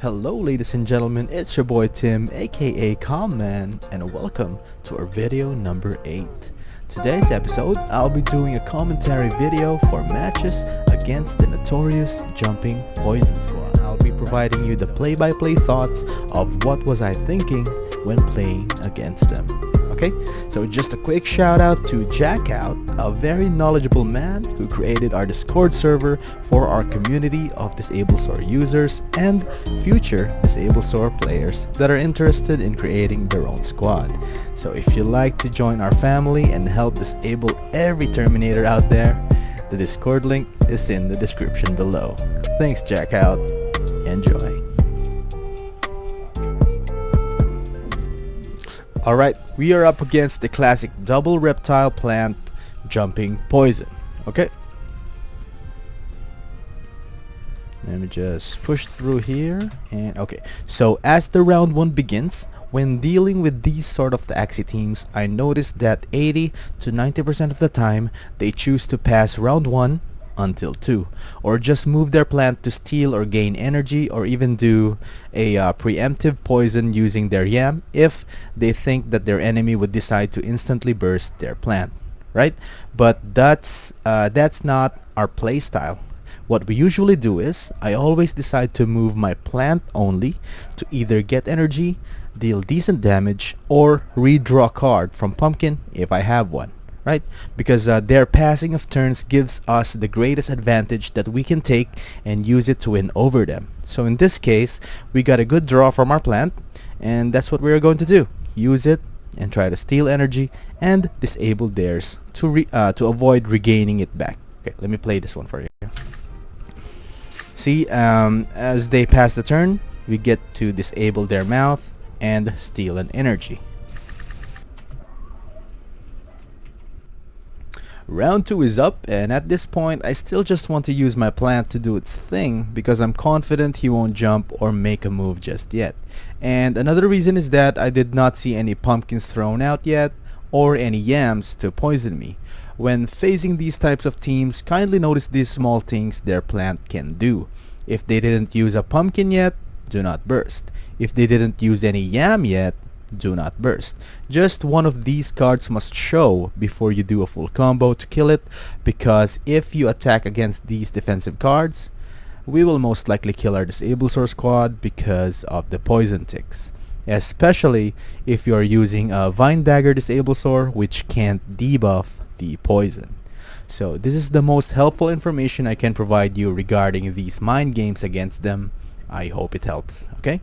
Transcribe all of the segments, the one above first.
Hello ladies and gentlemen, it's your boy Tim aka Calmman, and welcome to our video number 8. Today's episode, I'll be doing a commentary video for matches against the notorious Jumping Poison Squad. I'll be providing you the play-by-play thoughts of what was I thinking when playing against them. Okay, so just a quick shout out to Jackout, a very knowledgeable man who created our Discord server for our community of Disablesaur users and future Disablesaur players that are interested in creating their own squad. So if you'd like to join our family and help disable every Terminator out there, the Discord link is in the description below. Thanks Jackout, enjoy. Alright, we are up against the classic double reptile plant Jumping Poison. Okay. Let me just push through here and okay. So as the round 1 begins, when dealing with these sort of the axie teams, I noticed that 80 to 90% of the time they choose to pass round 1 until 2, or just move their plant to steal or gain energy, or even do a preemptive poison using their yam if they think that their enemy would decide to instantly burst their plant, right? But that's not our play style. What we usually do is I always decide to move my plant only to either get energy, deal decent damage, or redraw a card from pumpkin if I have one. Right? Because their passing of turns gives us the greatest advantage that we can take and use it to win over them. So in this case, we got a good draw from our plant, and that's what we're going to do. Use it and try to steal energy and disable theirs to avoid regaining it back. Okay, let me play this one for you. See, as they pass the turn, we get to disable their mouth and steal an energy. Round 2 is up, and at this point I still just want to use my plant to do its thing because I'm confident he won't jump or make a move just yet. And another reason is that I did not see any pumpkins thrown out yet or any yams to poison me. When facing these types of teams, kindly notice these small things their plant can do. If they didn't use a pumpkin yet, do not burst. If they didn't use any yam yet, do not burst. Just one of these cards must show before you do a full combo to kill it, because if you attack against these defensive cards, we will most likely kill our Disablesaur squad because of the poison ticks, especially if you are using a Vine Dagger Disablesaur which can't debuff the poison. So this is the most helpful information I can provide you regarding these mind games against them. I hope it helps. Okay,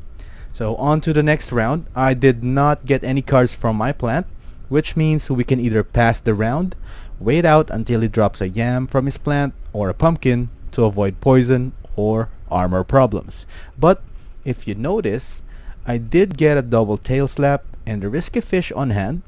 so on to the next round. I did not get any cards from my plant, which means we can either pass the round, wait out until he drops a yam from his plant, or a pumpkin to avoid poison or armor problems. But if you notice, I did get a double tail slap and a risky fish on hand,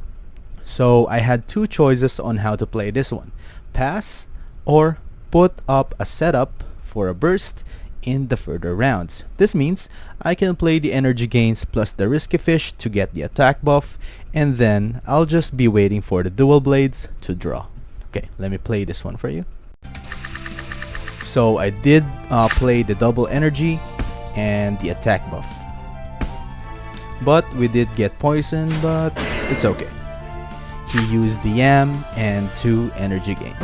so I had two choices on how to play this one: pass or put up a setup for a burst in the further rounds. This means I can play the energy gains plus the risky fish to get the attack buff, and then I'll just be waiting for the dual blades to draw. Okay, let me play this one for you. So I did play the double energy and the attack buff, but we did get poison, but it's okay. He used the yam and 2 energy gains.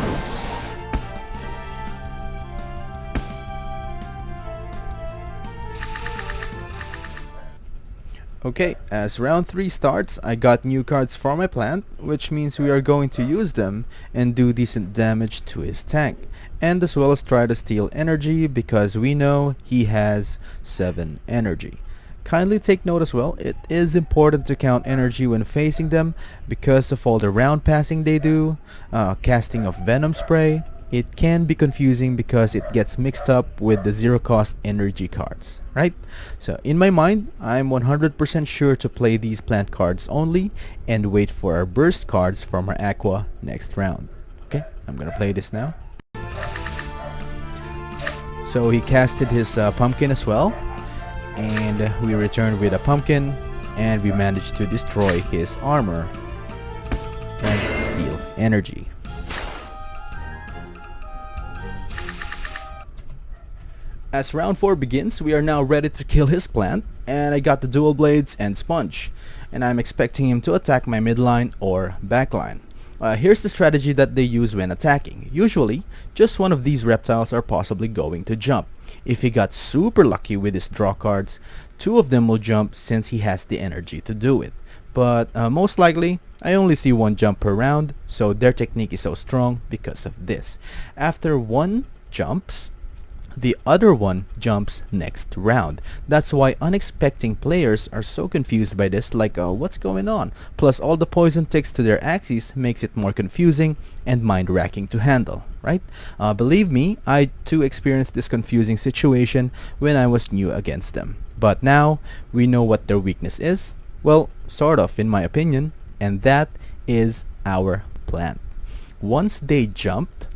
Okay, as round 3 starts, I got new cards for my plant, which means we are going to use them and do decent damage to his tank, and as well as try to steal energy because we know he has 7 energy. Kindly take note as well, it is important to count energy when facing them because of all the round passing they do, casting of venom spray. It can be confusing because it gets mixed up with the 0 cost energy cards, right? So in my mind, I'm 100% sure to play these plant cards only and wait for our burst cards from our Aqua next round. Okay, I'm gonna play this now. So he casted his pumpkin as well, and we returned with a pumpkin, and we managed to destroy his armor and steal energy. As round 4 begins, we are now ready to kill his plant, and I got the dual blades and sponge, and I'm expecting him to attack my midline or backline. Here's the strategy that they use when attacking. Usually, just one of these reptiles are possibly going to jump. If he got super lucky with his draw cards, 2 of them will jump since he has the energy to do it. But most likely, I only see 1 jump per round, so their technique is so strong because of this. After 1 jumps, the other one jumps next round. That's why unexpecting players are so confused by this, like what's going on? Plus all the poison ticks to their axes makes it more confusing and mind-racking to handle, right? Believe me, I too experienced this confusing situation when I was new against them. But now, we know what their weakness is. Well, sort of in my opinion, and that is our plant. Once they jumped,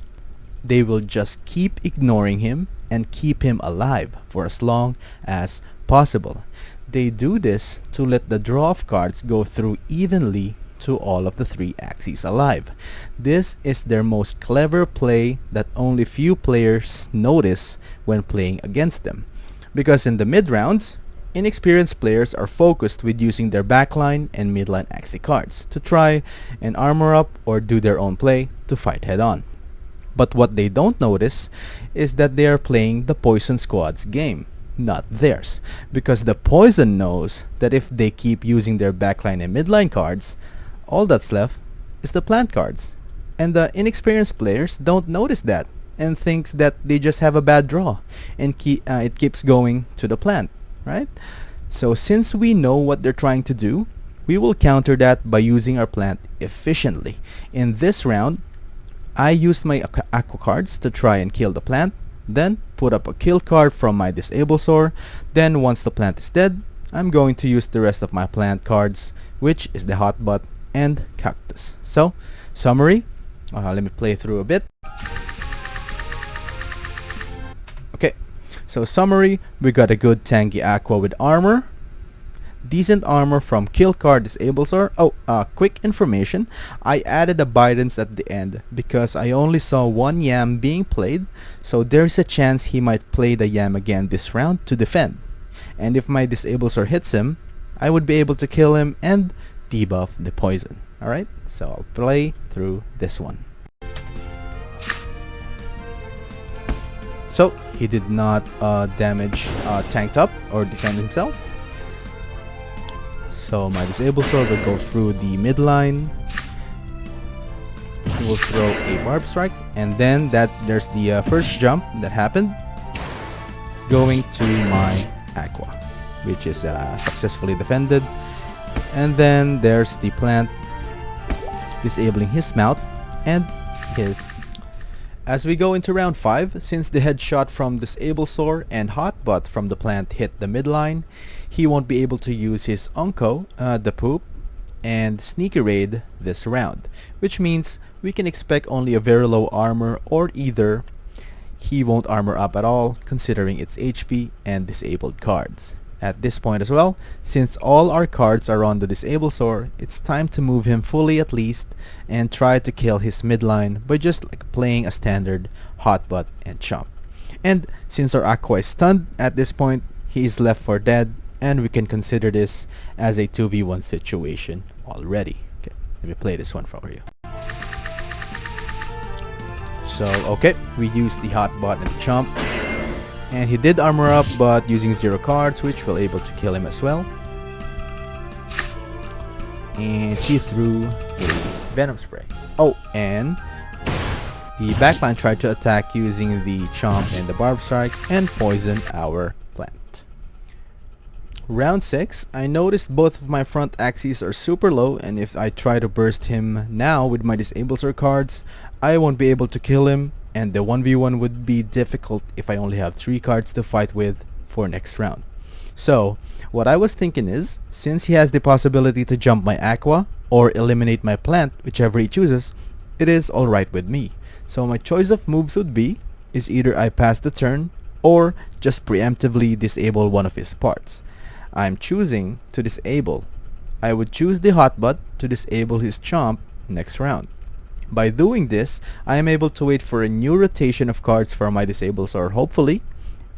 they will just keep ignoring him and keep him alive for as long as possible. They do this to let the draw of cards go through evenly to all of the 3 axes alive. This is their most clever play that only few players notice when playing against them. Because in the mid rounds, inexperienced players are focused with using their backline and midline axie cards to try and armor up or do their own play to fight head on. But what they don't notice is that they are playing the Poison Squad's game, not theirs. Because the Poison knows that if they keep using their backline and midline cards, all that's left is the plant cards. And the inexperienced players don't notice that and thinks that they just have a bad draw and it keeps going to the plant, right? So since we know what they're trying to do, we will counter that by using our plant efficiently. In this round, I used my Aqua cards to try and kill the plant, then put up a kill card from my Disablesaur. Then once the plant is dead, I'm going to use the rest of my plant cards, which is the Hotbutt and Cactus. So, summary, let me play through a bit. Okay, so summary, we got a good tanky Aqua with armor, decent armor from kill card Disablesaur. Quick information, I added a Bidens at the end because I only saw 1 Yam being played, so there's a chance he might play the Yam again this round to defend. And if my Disablesaur hits him, I would be able to kill him and debuff the poison. Alright, so I'll play through this one. So, he did not damage tanked up or defend himself. So my Disablesaur will go through the midline. He will throw a Barb Strike, and then there's the first jump that happened. It's going to my Aqua, which is successfully defended. And then there's the plant disabling his mouth and his. As we go into round 5, since the headshot from Disablesaur and Hotbutt from the plant hit the midline, he won't be able to use his Unco, the Poop, and Sneaky Raid this round, which means we can expect only a very low armor, or either he won't armor up at all considering its HP and disabled cards. At this point as well, since all our cards are on the Disablesaur, it's time to move him fully at least and try to kill his midline by just like playing a standard Hotbutt and Chomp. And since our Aqua is stunned at this point, he is left for dead, and we can consider this as a 2v1 situation already. Okay, let me play this one for you. So okay, we used the Hotbutt and the Chomp. And he did armor up, but using 0 cards, which will able to kill him as well. And he threw a Venom Spray. Oh, and the backline tried to attack using the Chomp and the Barb Strike and poison our plant. Round 6, I noticed both of my front axes are super low, and if I try to burst him now with my Disablesaur cards, I won't be able to kill him, and the 1v1 would be difficult if I only have 3 cards to fight with for next round. So, what I was thinking is, since he has the possibility to jump my Aqua or eliminate my plant, whichever he chooses, it is alright with me. So my choice of moves would be, is either I pass the turn or just preemptively disable one of his parts. I'm choosing to disable. I would choose the Hotbutt to disable his Chomp next round. By doing this, I am able to wait for a new rotation of cards for my Disablesaur hopefully,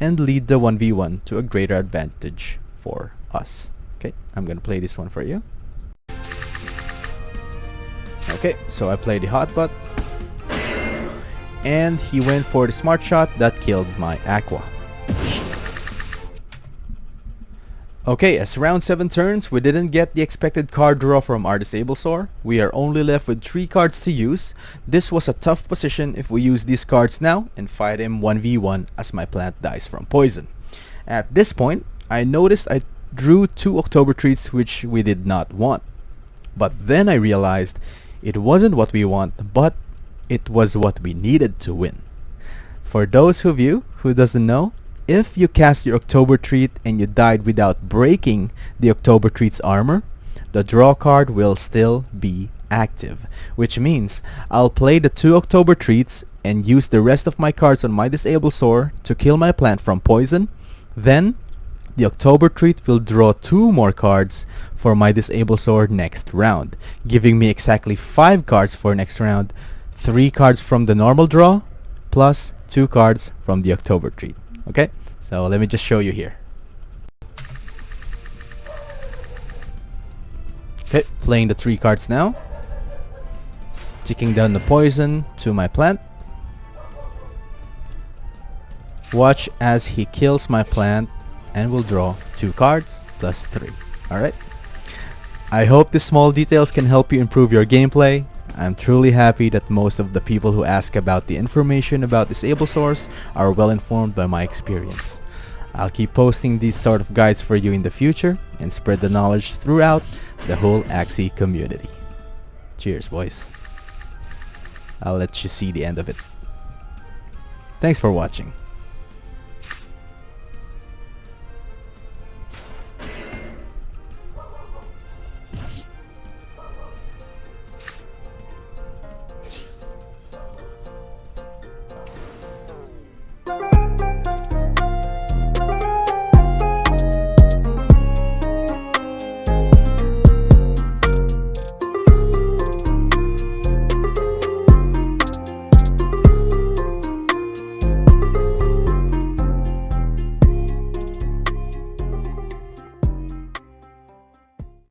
and lead the 1v1 to a greater advantage for us. Okay, I'm gonna play this one for you. Okay, so I played the hotbutt, and he went for the smart shot that killed my Aqua. Okay, as round 7 turns, we didn't get the expected card draw from our Disablesaur. We are only left with 3 cards to use. This was a tough position if we use these cards now and fight him 1v1 as my plant dies from poison. At this point, I noticed I drew 2 October Treats which we did not want. But then I realized it wasn't what we want, but it was what we needed to win. For those of you who doesn't know, if you cast your October Treat and you died without breaking the October Treat's armor, the draw card will still be active, which means I'll play the 2 October Treats and use the rest of my cards on my Disablesaur to kill my plant from poison. Then the October Treat will draw 2 more cards for my Disablesaur next round, giving me exactly 5 cards for next round, 3 cards from the normal draw, plus 2 cards from the October Treat. Okay, so let me just show you here. Okay, playing the 3 cards now. Ticking down the poison to my plant. Watch as he kills my plant and will draw 2 cards plus 3. Alright. I hope these small details can help you improve your gameplay. I'm truly happy that most of the people who ask about the information about Disablesaurs are well informed by my experience. I'll keep posting these sort of guides for you in the future and spread the knowledge throughout the whole Axie community. Cheers, boys. I'll let you see the end of it. Thanks for watching.